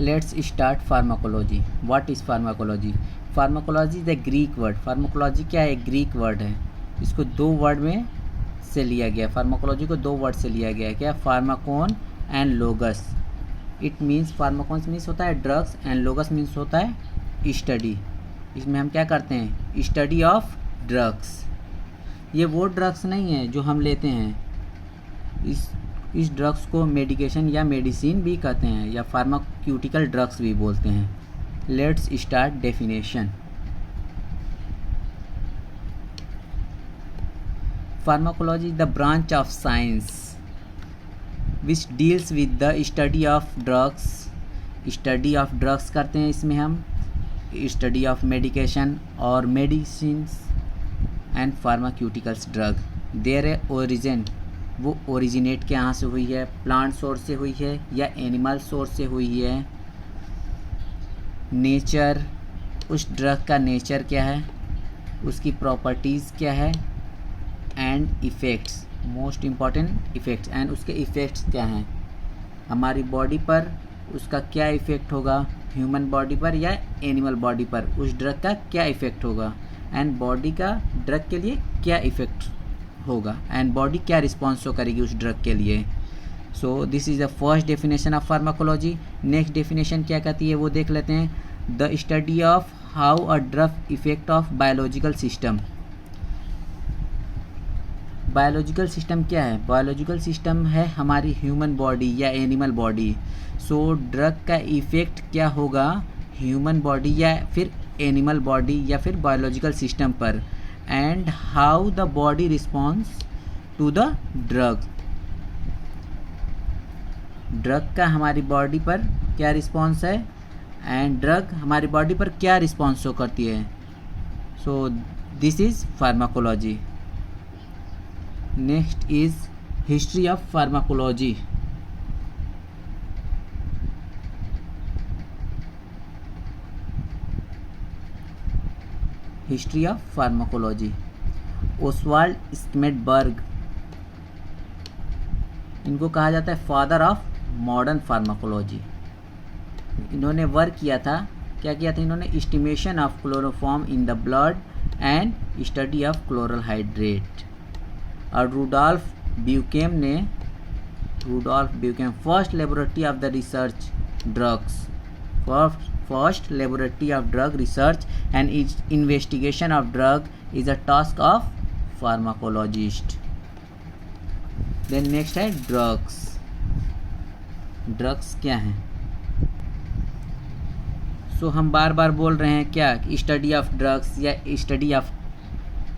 Let's start pharmacology. What is pharmacology? Pharmacology is a Greek word. Pharmacology क्या है? एक Greek word है. इसको दो वर्ड में से लिया गया. फार्माकोलॉजी को दो वर्ड से लिया गया है. क्या? Pharmakon and logos. It means pharmakon means होता है ड्रग्स एंड लोगस मीन्स होता है स्टडी. इसमें हम क्या करते हैं? Study of drugs. ये वो ड्रग्स नहीं है जो हम लेते हैं. इस ड्रग्स को मेडिकेशन या मेडिसिन भी कहते हैं या फार्माक्यूटिकल ड्रग्स भी बोलते हैं. Let's start definition. Pharmacology is the branch of science which deals with the study of drugs. Study of drugs करते हैं इसमें हम. स्टडी ऑफ मेडिकेशन और medicines and pharmaceuticals drug. Their origin, वो ओरिजिनेट कहाँ से हुई है? प्लांट सोर्स से हुई है या एनिमल सोर्स से हुई है? नेचर, उस ड्रग का नेचर क्या है, उसकी प्रॉपर्टीज़ क्या है, and effects, most important effects. And उसके इफ़ेक्ट्स क्या हैं हमारी बॉडी पर, उसका क्या इफ़ेक्ट होगा ह्यूमन बॉडी पर या एनिमल बॉडी पर, उस ड्रग का क्या इफ़ेक्ट होगा, एंड बॉडी का ड्रग के लिए क्या इफ़ेक्ट होगा, एंड बॉडी क्या रिस्पॉन्स शो करेगी उस ड्रग के लिए. सो this is the first definition of pharmacology. Next definition क्या कहती है वो देख लेते हैं. The study of how a drug effect of biological system. Biological system क्या है? बायोलॉजिकल सिस्टम है हमारी ह्यूमन बॉडी या एनिमल बॉडी. सो ड्रग का इफ़ेक्ट क्या होगा ह्यूमन बॉडी या फिर एनिमल बॉडी या फिर बायोलॉजिकल सिस्टम पर, and how the body response to the drug. Drug का हमारी बॉडी पर क्या रिस्पॉन्स है एंड ड्रग हमारी बॉडी पर क्या रिस्पॉन्स शो करती है. So this is pharmacology. Next is history of pharmacology. History of pharmacology. Oswald Schmiedeberg, इनको कहा जाता है फादर ऑफ मॉडर्न फार्माकोलॉजी. इन्होंने वर्क किया था. क्या किया था इन्होंने? Estimation of chloroform in the blood and study of chloral hydrate. और Rudolf Buchheim first laboratory of the research drugs. First laboratory of drug research and its investigation of drug is a task of pharmacologist. Then next है drugs. Drugs क्या हैं? So हम बार बार बोल रहे हैं क्या? Study of drugs या study of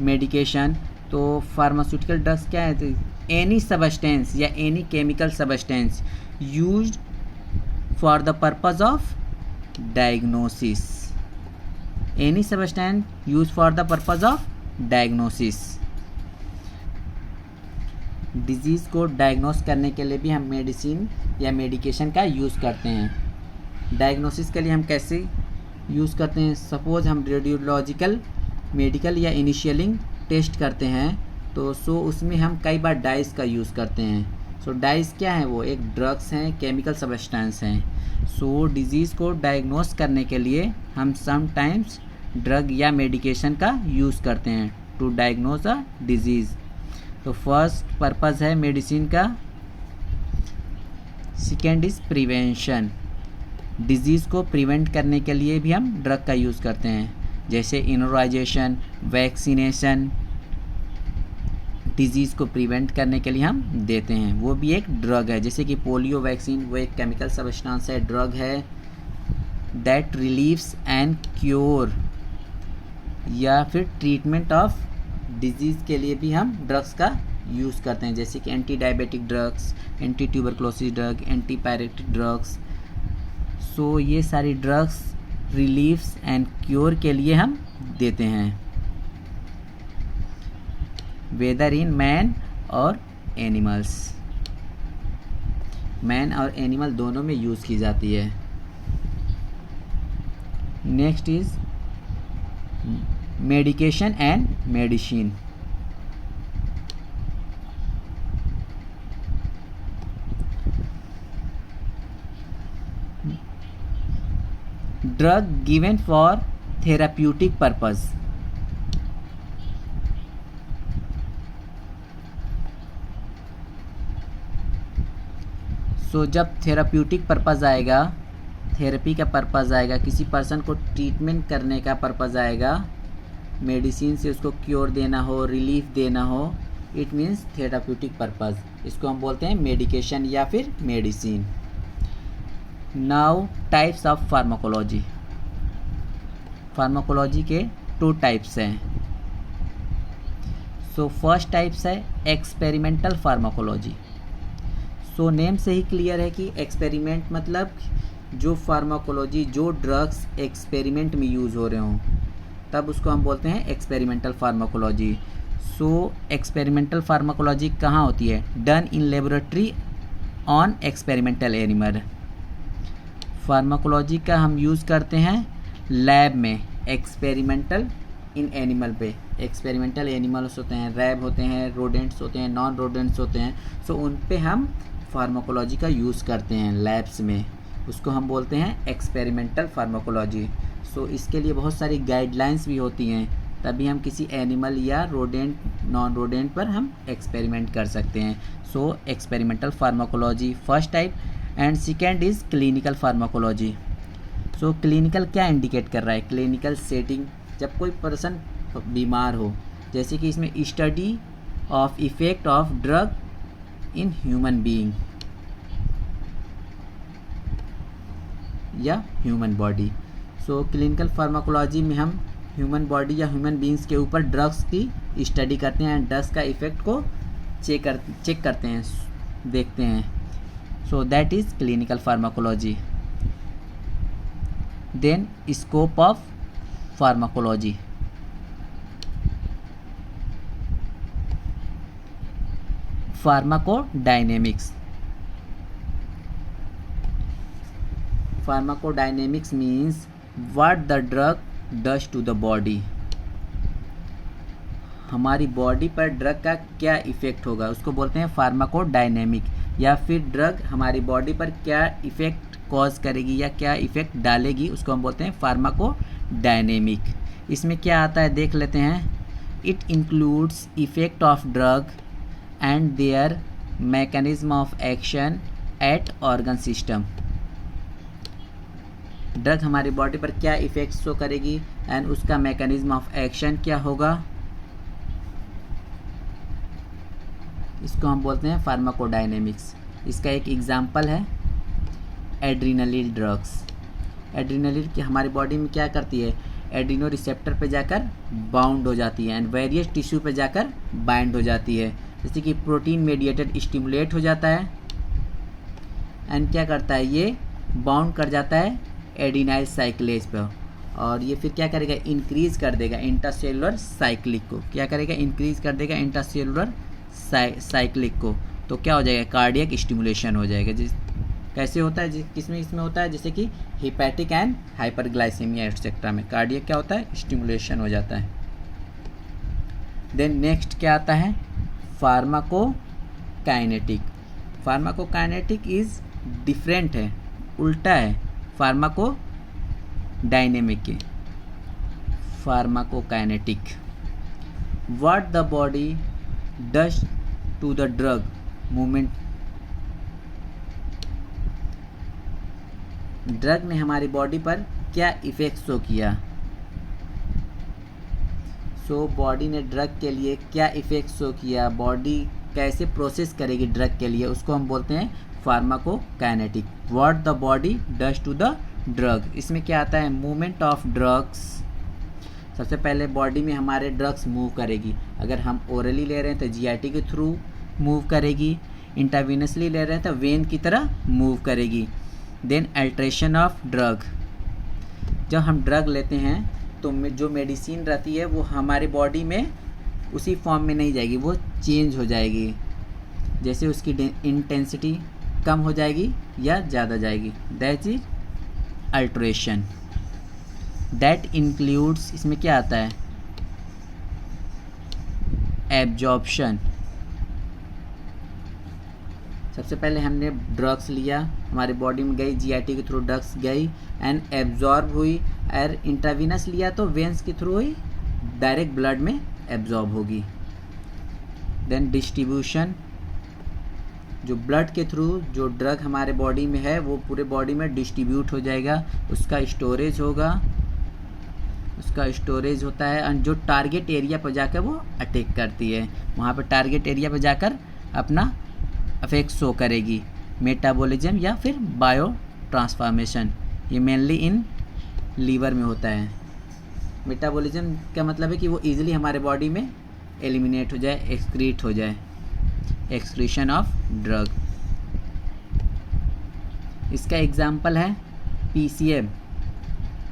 medication. तो फार्मास्यूटिकल ड्रग्स क्या है? एनी सबस्टेंस या any chemical substance used for the purpose of diagnosis. Any substance used for the purpose of diagnosis. Disease को डायग्नोस करने के लिए भी हम मेडिसिन या मेडिकेशन का यूज़ करते हैं. डायग्नोसिस के लिए हम कैसे यूज़ करते हैं? सपोज़ हम रेडियोलॉजिकल, मेडिकल या इनिशियलिंग टेस्ट करते हैं तो उसमें हम कई बार डाइस का यूज़ करते हैं. डाइस क्या है? वो एक ड्रग्स हैं, केमिकल सब्सटेंस हैं. डिजीज़ को डायग्नोस करने के लिए हम समटाइम्स ड्रग या मेडिकेशन का यूज़ करते हैं टू डायग्नोस अ डिजीज़. तो फर्स्ट पर्पज़ है मेडिसिन का. Second is prevention. डिजीज़ को प्रिवेंट करने के लिए भी हम ड्रग का यूज़ करते हैं, जैसे इम्यूनाइजेशन, वैक्सीनेशन. डिजीज़ को प्रिवेंट करने के लिए हम देते हैं, वो भी एक ड्रग है. जैसे कि पोलियो वैक्सीन, वो एक केमिकल सब्सटेंस है, ड्रग है. दैट रिलीव्स एंड क्योर या फिर ट्रीटमेंट ऑफ डिजीज़ के लिए भी हम ड्रग्स का यूज़ करते हैं, जैसे कि anti diabetic drugs, anti tuberculosis drug, anti pyretic drugs. ये सारी ड्रग्स रिलीव्स एंड क्योर के लिए हम देते हैं, वेदर इन मैन और एनिमल्स. मैन और एनिमल दोनों में यूज़ की जाती है. Next is medication and medicine. Drug given for therapeutic purpose. So जब थेराप्यूटिक पर्पस आएगा, थेरेपी का पर्पस आएगा, किसी पर्सन को ट्रीटमेंट करने का पर्पस आएगा, मेडिसिन से उसको क्योर देना हो, रिलीफ देना हो, इट मीन्स थेराप्यूटिक पर्पस। इसको हम बोलते हैं मेडिकेशन या फिर medicine. Now types of pharmacology. Pharmacology के 2 टाइप्स हैं। सो फर्स्ट टाइप्स है एक्सपेरिमेंटल फार्माकोलॉजी। सो नेम से ही क्लियर है कि एक्सपेरिमेंट मतलब जो फार्माकोलॉजी, जो ड्रग्स एक्सपेरिमेंट में यूज़ हो रहे हों, तब उसको हम बोलते हैं एक्सपेरिमेंटल फार्माकोलॉजी। सो एक्सपेरिमेंटल फार्माकोलॉजी कहाँ होती है? Done in laboratory on experimental animal. Pharmacology का हम यूज़ करते हैं लैब में, एक्सपेरिमेंटल इन एनिमल पे। एक्सपेरिमेंटल एनिमल्स होते हैं, रैब होते हैं, रोडेंट्स होते हैं, नॉन रोडेंट्स होते हैं। सो उन पे हम फार्माकोलॉजी का यूज़ करते हैं लैब्स में, उसको हम बोलते हैं एक्सपेरिमेंटल फार्माकोलॉजी। सो इसके लिए बहुत सारी गाइडलाइंस भी होती हैं, तभी हम किसी एनिमल या रोडेंट, नॉन रोडेंट पर हम एक्सपेरिमेंट कर सकते हैं। So experimental pharmacology first type. And second is clinical pharmacology. So clinical क्या इंडिकेट कर रहा है? क्लिनिकल सेटिंग, जब कोई पर्सन बीमार हो, जैसे कि इसमें study of effect of drug in human being या human body. So clinical pharmacology में हम ह्यूमन बॉडी या ह्यूमन बीइंग्स के ऊपर ड्रग्स की स्टडी करते हैं, ड्रग्स का इफेक्ट को चेक करते हैं, देखते हैं। So that is clinical pharmacology. Then scope of pharmacology. Pharmacodynamics. Pharmacodynamics means what the drug does to the body. हमारी बॉडी पर ड्रग का क्या इफ़ेक्ट होगा, उसको बोलते हैं फार्माकोडायनेमिक। या फिर ड्रग हमारी बॉडी पर क्या इफ़ेक्ट कॉज करेगी या क्या इफ़ेक्ट डालेगी, उसको हम बोलते हैं फार्माकोडायनेमिक। इसमें क्या आता है देख लेते हैं। It includes effect of drug and there mechanism of action at organ system. Drug हमारी बॉडी पर क्या इफ़ेक्ट शो करेगी एंड उसका मैकेनिज्म ऑफ एक्शन क्या होगा, इसको हम बोलते हैं फार्माकोडायनेमिक्स। इसका एक एग्जाम्पल है एड्रीनलिन ड्रग्स। एड्रीनलिन की हमारी बॉडी में क्या करती है? एड्रीनो रिसेप्टर पे जाकर बाउंड हो जाती है एंड वेरियस टिश्यू पे जाकर बाइंड हो जाती है। जैसे कि प्रोटीन मेडिएटेड स्टिमुलेट हो जाता है एंड क्या करता है, ये बाउंड कर जाता है एडिनाइल साइक्लेज पर, और ये फिर क्या करेगा, इंक्रीज कर देगा इंट्रासेलुलर साइक्लिक को। क्या करेगा? इंक्रीज कर देगा इंट्रासेलुलर साइक्लिक को। तो क्या हो जाएगा? कार्डियक स्टिमुलेशन हो जाएगा। जिस कैसे होता है, किसमें इसमें होता है, जैसे कि हिपैटिक एंड हाइपरग्लाइसेमिया एटसेट्रा में कार्डियक क्या होता है, स्टिमुलेशन हो जाता है। देन नेक्स्ट क्या आता है, फार्माकोकाइनेटिक। फार्माकोकाइनेटिक इज डिफरेंट है, उल्टा है फार्माकोडायनेमिक के। Pharmacokinetic, what the body does to the drug movement. Drug ने हमारी बॉडी पर क्या इफेक्ट शो किया। सो बॉडी ने ड्रग के लिए क्या इफेक्ट शो किया, बॉडी कैसे प्रोसेस करेगी ड्रग के लिए, उसको हम बोलते हैं pharmacokinetic. What the body does to the drug. इसमें क्या आता है, मूवमेंट ऑफ ड्रग्स। सबसे पहले बॉडी में हमारे ड्रग्स मूव करेगी। अगर हम ओरली ले रहे हैं तो जीआईटी के थ्रू मूव करेगी, इंट्रावेनसली ले रहे हैं तो वेन की तरह मूव करेगी। देन अल्ट्रेशन ऑफ ड्रग, जब हम ड्रग लेते हैं तो जो मेडिसिन रहती है वो हमारे बॉडी में उसी फॉर्म में नहीं जाएगी, वो चेंज हो जाएगी। जैसे उसकी इंटेंसिटी कम हो जाएगी या ज़्यादा जाएगी, that is alteration. That includes, इसमें क्या आता है, एब्जॉर्प्शन। सबसे पहले हमने ड्रग्स लिया, हमारे बॉडी में गई, जीआईटी के थ्रू ड्रग्स गई एंड एब्जॉर्ब हुई। और इंट्रावीनस लिया तो वेंस के थ्रू हुई, डायरेक्ट ब्लड में एब्जॉर्ब होगी। देन डिस्ट्रीब्यूशन, जो ब्लड के थ्रू जो ड्रग हमारे बॉडी में है वो पूरे बॉडी में डिस्ट्रीब्यूट हो जाएगा, उसका स्टोरेज होगा, उसका स्टोरेज होता है और जो टारगेट एरिया पर जाकर वो अटैक करती है, वहाँ पर टारगेट एरिया पर जाकर अपना इफेक्ट शो करेगी। मेटाबॉलिज्म या फिर बायो ट्रांसफॉर्मेशन, ये मेनली इन लीवर में होता है। मेटाबॉलिज्म का मतलब है कि वो इजीली हमारे बॉडी में एलिमिनेट हो जाए, एक्सक्रीट हो जाए, एक्सक्रीशन ऑफ ड्रग। इसका एग्जाम्पल है पीसीएम,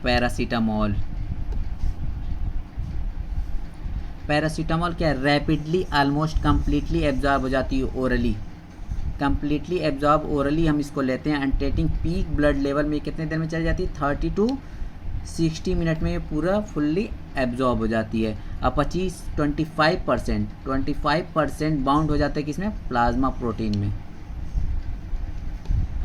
पैरासीटामोल। पैरासीटामोल क्या है, रैपिडली ऑलमोस्ट कम्प्लीटली एब्जॉर्ब हो जाती है ओरली, कम्प्लीटली एब्जॉर्ब ओरली हम इसको लेते हैं। अनटेटिंग पीक ब्लड लेवल में कितने देर में चली जाती है, 30 to 60 मिनट में ये पूरा फुल्ली एब्जॉर्ब हो जाती है। अब 25% बाउंड हो जाता है किसमें, प्लाज्मा प्रोटीन में।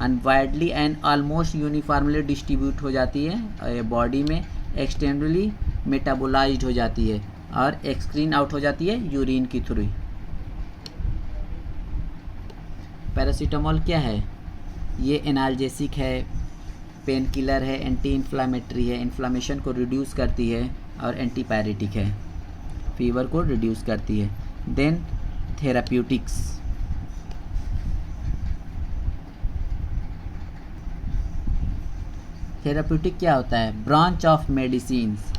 अनवाइडली एंड ऑलमोस्ट यूनिफॉर्मली डिस्ट्रीब्यूट हो जाती है बॉडी में, एक्सटेंडली मेटाबोलाइज्ड हो जाती है और एक्सक्रीन आउट हो जाती है यूरिन की थ्रू। पैरासीटामोल क्या है, ये एनाल्जेसिक है, पेन किलर है, एंटी इन्फ्लामेटरी है, इन्फ्लामेशन को रिड्यूस करती है और एंटीपायरेटिक है, फीवर को रिड्यूस करती है। देन थेराप्यूटिक्स, थेराप्यूटिक क्या होता है, ब्रांच ऑफ मेडिसिन्स।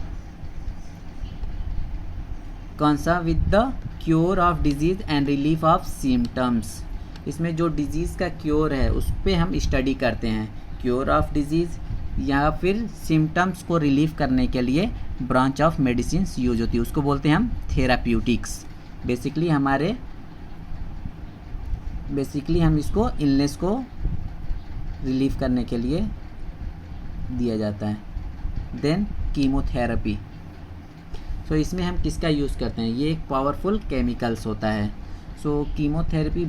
कौन सा, with the cure of disease and relief of symptoms. इसमें जो डिजीज़ का क्योर है उस पर हम स्टडी करते हैं, क्योर ऑफ डिजीज़ या फिर सिम्टम्स को रिलीफ करने के लिए ब्रांच ऑफ मेडिसिन्स यूज होती है, उसको बोलते हैं हम थेराप्यूटिक्स। बेसिकली हम इसको इलनेस को रिलीफ करने के लिए दिया जाता है। देन कीमोथेरेपी, सो इसमें हम किसका यूज़ करते हैं, ये एक पावरफुल केमिकल्स होता है। सो कीमोथेरेपी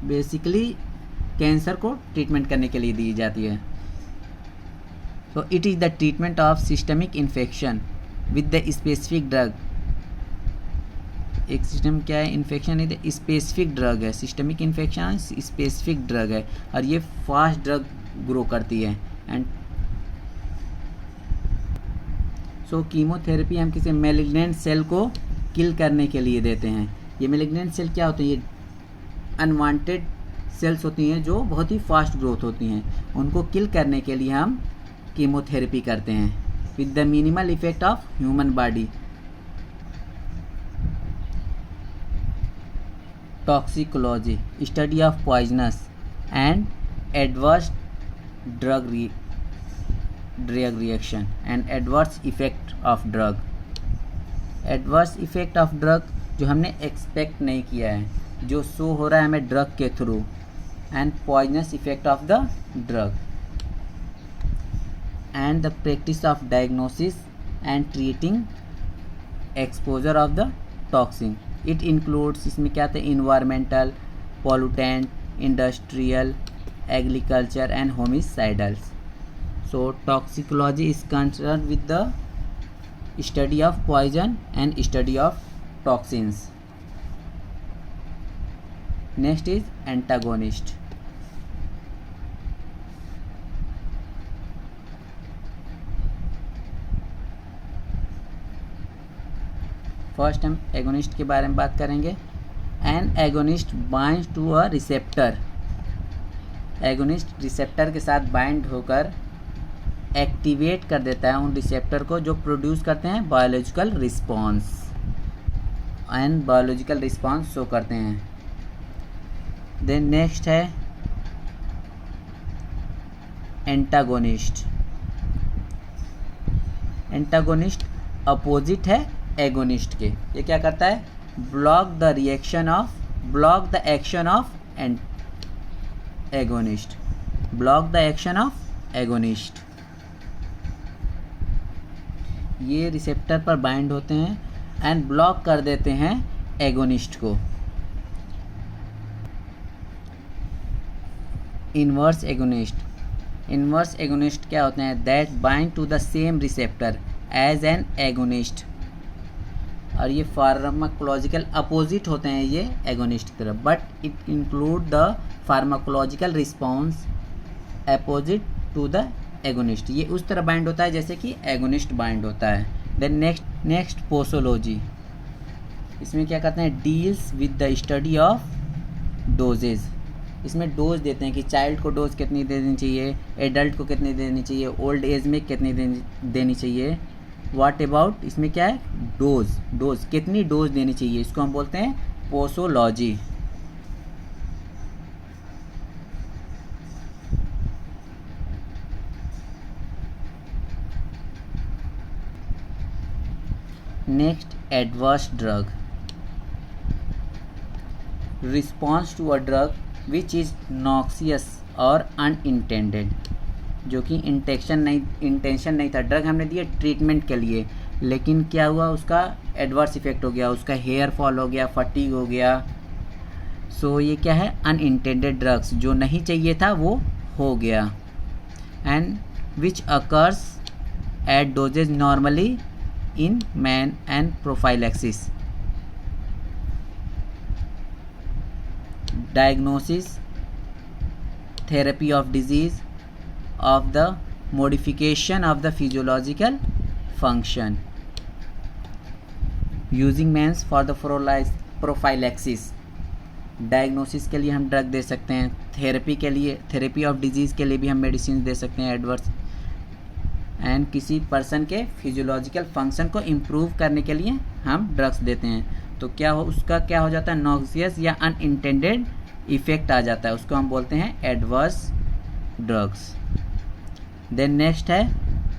बेसिकली कैंसर को ट्रीटमेंट करने के लिए दी जाती है। So it is the treatment of systemic infection with the specific drug. एक सिस्टम क्या है, इन्फेक्शन इज स्पेसिफिक ड्रग है, सिस्टमिक इन्फेक्शन स्पेसिफिक ड्रग है और ये फास्ट ड्रग ग्रो करती है। एंड सो कीमोथेरेपी हम किसी मैलिग्नेंट सेल को किल करने के लिए देते हैं। ये मैलिग्नेंट सेल क्या होते हैं, ये अनवांटेड सेल्स होती हैं जो बहुत ही फास्ट ग्रोथ होती हैं, उनको किल करने के लिए हम कीमोथेरेपी करते हैं with the minimal effect of human body. Toxicology, study of poisonous and adverse drug reaction and adverse effect of drug. Adverse effect of drug जो हमने एक्सपेक्ट नहीं किया है, जो शो हो रहा है हमें ड्रग के through, and poisonous effect of the drug and the practice of diagnosis and treating exposure of the toxin. It includes, इसमें क्या था, environmental, pollutant, industrial, agriculture and homicidals. So toxicology is concern with the study of poison and study of toxins. Next is antagonist. First हम agonist के बारे में बात करेंगे। An agonist binds to a receptor. Agonist receptor के साथ bind होकर activate कर देता है उन रिसेप्टर को जो प्रोड्यूस करते हैं biological response, and biological response show करते हैं। देन नेक्स्ट है एंटागोनिस्ट। एंटागोनिस्ट अपोजिट है एगोनिस्ट के। ये क्या करता है, block the action of agonist, block the action of agonist. ये रिसेप्टर पर बाइंड होते हैं एंड ब्लॉक कर देते हैं एगोनिस्ट को। Inverse agonist. इन्वर्स एगोनिस्ट क्या होते हैं? That bind to the same receptor as an agonist. और ये फार्माकोलॉजिकल अपोजिट होते हैं ये एगोनिस्ट की तरफ, but it include the pharmacological response opposite to the agonist. ये उस तरह बाइंड होता है जैसे कि एगोनिस्ट बाइंड होता है। देन नेक्स्ट पोसोलॉजी, इसमें क्या करते हैं? Deals with the study of dosages. इसमें डोज देते हैं कि चाइल्ड को डोज कितनी देनी चाहिए, एडल्ट को कितनी देनी चाहिए, ओल्ड एज में कितनी देनी चाहिए। व्हाट अबाउट, इसमें क्या है? डोज कितनी डोज देनी चाहिए, इसको हम बोलते हैं posology. Next, adverse drug. Response to a drug which is noxious और अनइंटेंडेड, जो कि इंटेंशन नहीं था। ड्रग हमने दिया ट्रीटमेंट के लिए, लेकिन क्या हुआ? उसका एडवर्स इफेक्ट हो गया, उसका हेयर फॉल हो गया, फटीग हो गया। सो ये क्या है? अनइंटेंडेड ड्रग्स, जो नहीं चाहिए था वो हो गया। And which occurs at doses normally in man and prophylaxis. Diagnosis, therapy of disease, of the modification of the physiological function, using means for the prophylaxis। Diagnosis के लिए हम ड्रग दे सकते हैं, थेरेपी के लिए, थेरेपी ऑफ डिजीज़ के लिए भी हम मेडिसिन दे सकते हैं एडवर्स, एंड किसी पर्सन के फिजियोलॉजिकल फंक्शन को इम्प्रूव करने के लिए हम ड्रग्स देते हैं। तो क्या हो, उसका क्या हो जाता है? नॉक्सियस या अनइंटेंडेड इफेक्ट आ जाता है, उसको हम बोलते हैं एडवर्स ड्रग्स। देन नेक्स्ट है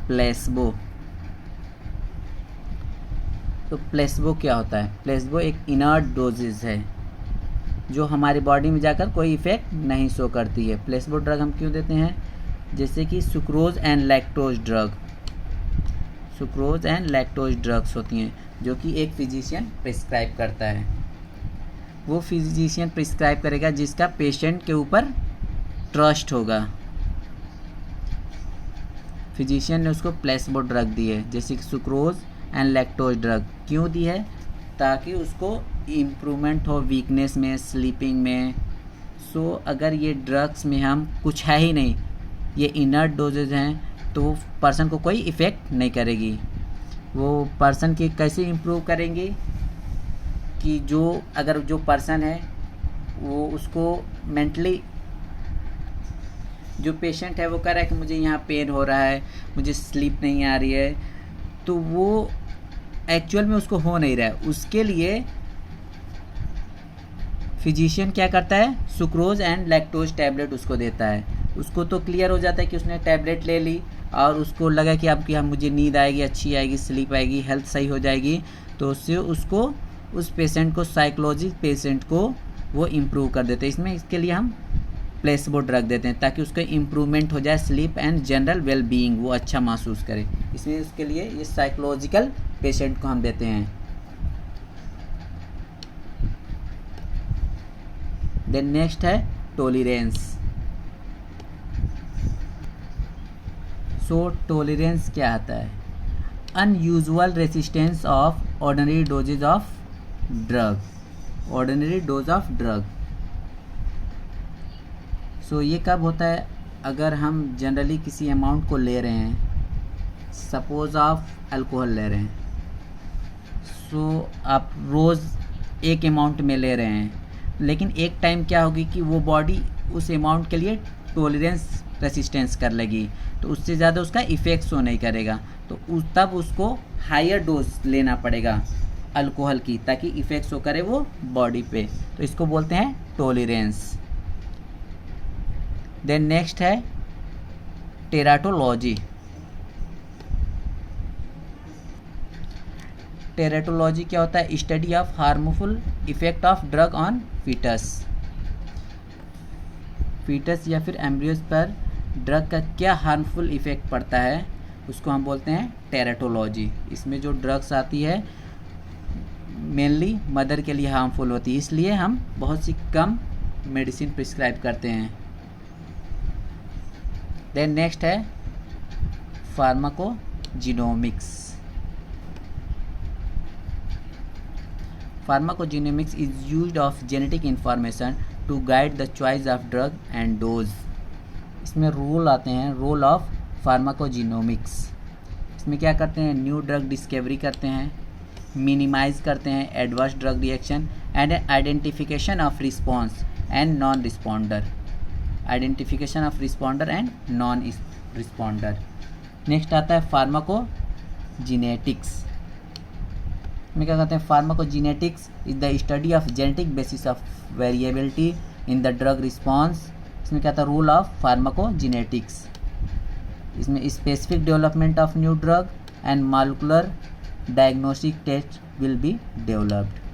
प्लेसबो। तो प्लेसबो क्या होता है? प्लेसबो एक इनर्ट डोजेज है जो हमारी बॉडी में जाकर कोई इफेक्ट नहीं शो करती है। प्लेसबो ड्रग हम क्यों देते हैं? जैसे कि sucrose and lactose drug. Sucrose and lactose drugs होती हैं जो कि एक फिजिशियन प्रिस्क्राइब करता है। वो फिजिशियन प्रिस्क्राइब करेगा जिसका पेशेंट के ऊपर ट्रस्ट होगा। फिजिशियन ने उसको प्लेसबो ड्रग दी है, जैसे कि सुक्रोज एंड लैक्टोज ड्रग। क्यों दी है? ताकि उसको इम्प्रूवमेंट हो वीकनेस में, स्लीपिंग में। सो अगर ये ड्रग्स में हम कुछ है ही नहीं, ये इनर्ट डोजेज हैं, तो वो पर्सन को कोई इफ़ेक्ट नहीं करेगी। वो पर्सन की कैसे इम्प्रूव करेंगी कि अगर जो पर्सन है वो उसको मेंटली, जो पेशेंट है वो कह रहा है कि मुझे यहाँ पेन हो रहा है, मुझे स्लीप नहीं आ रही है, तो वो एक्चुअल में उसको हो नहीं रहा है। उसके लिए फिजिशियन क्या करता है? सुक्रोज एंड लैक्टोज टैबलेट उसको देता है। उसको तो क्लियर हो जाता है कि उसने टैबलेट ले ली और उसको लगा कि अब क्या मुझे नींद आएगी, अच्छी आएगी, स्लीप आएगी, हेल्थ सही हो जाएगी। तो उससे उसको, उस पेशेंट को, साइकोलॉजिक पेशेंट को वो इम्प्रूव कर देते हैं। इसके लिए हम प्लेसबो ड्रग देते हैं ताकि उसका इम्प्रूवमेंट हो जाए, sleep and general well being, वो अच्छा महसूस करे। इसमें उसके लिए ये साइकोलॉजिकल पेशेंट को हम देते हैं। देन नेक्स्ट है टॉलरेंस। सो टॉलरेंस क्या आता है? Unusual resistance of ordinary dosages of drug, ordinary dose of drug. So ये कब होता है? अगर हम जनरली किसी अमाउंट को ले रहे हैं, सपोज आप अल्कोहल ले रहे हैं, सो आप रोज़ एक अमाउंट में ले रहे हैं, लेकिन एक टाइम क्या होगी कि वो बॉडी उस अमाउंट के लिए टॉलरेंस रेसिस्टेंस कर लेगी, तो उससे ज़्यादा उसका इफ़ेक्ट शो नहीं करेगा। तो तब उसको हायर डोज लेना पड़ेगा अल्कोहल की, ताकि इफ़ेक्ट शो करे वो बॉडी पे। तो इसको बोलते हैं टॉलरेंस। देन नेक्स्ट है टेराटोलॉजी। टेराटोलॉजी क्या होता है? Study of harmful effect of drug on fetus. Fetus या फिर एम्ब्रियोज पर ड्रग का क्या हार्मफुल इफेक्ट पड़ता है, उसको हम बोलते हैं टेराटोलॉजी। इसमें जो ड्रग्स आती है मेनली मदर के लिए हार्मफुल होती है, इसलिए हम बहुत सी कम मेडिसिन प्रिस्क्राइब करते हैं। देन नेक्स्ट है pharmacogenomics. Pharmacogenomics is used of genetic information to guide the choice of drug and dose. इसमें रोल आते हैं, रोल ऑफ फार्माकोजिनोमिक्स। इसमें क्या करते हैं, न्यू ड्रग डिस्कवरी करते हैं, मिनिमाइज करते हैं adverse drug reaction and identification of response and non responder, identification of responder and non responder. Next आता है फार्माकोजिनेटिक्स। में क्या कहते हैं, pharmacogenetics is the study of genetic basis of variability in the drug response. इसमें क्या था, role of pharmacogenetics. इसमें specific development of new drug and molecular diagnostic test will be developed.